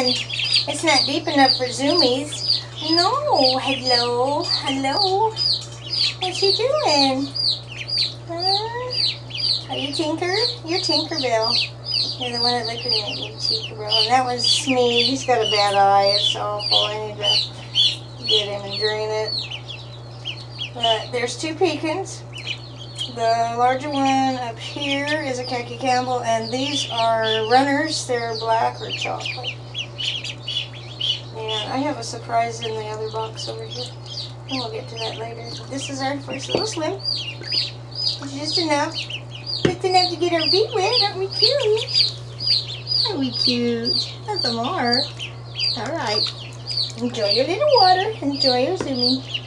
doing? It's not deep enough for zoomies. No, hello, hello. What's you doing? Are you Tinker? You're Tinkerbell. You're the one that looked at me, Tinkerbell. And that was me. He's got a bad eye. It's awful. I need to get him and drain it. But there's two pecans. The larger one up here is a khaki Campbell, and these are runners. They're black or chocolate. And I have a surprise in the other box over here. And we'll get to that later. This is our first little swim. It's just enough. Just enough to get our feet wet. Aren't we cute? Aren't we cute? That's a more. Alright. Enjoy your little water. Enjoy your swimming.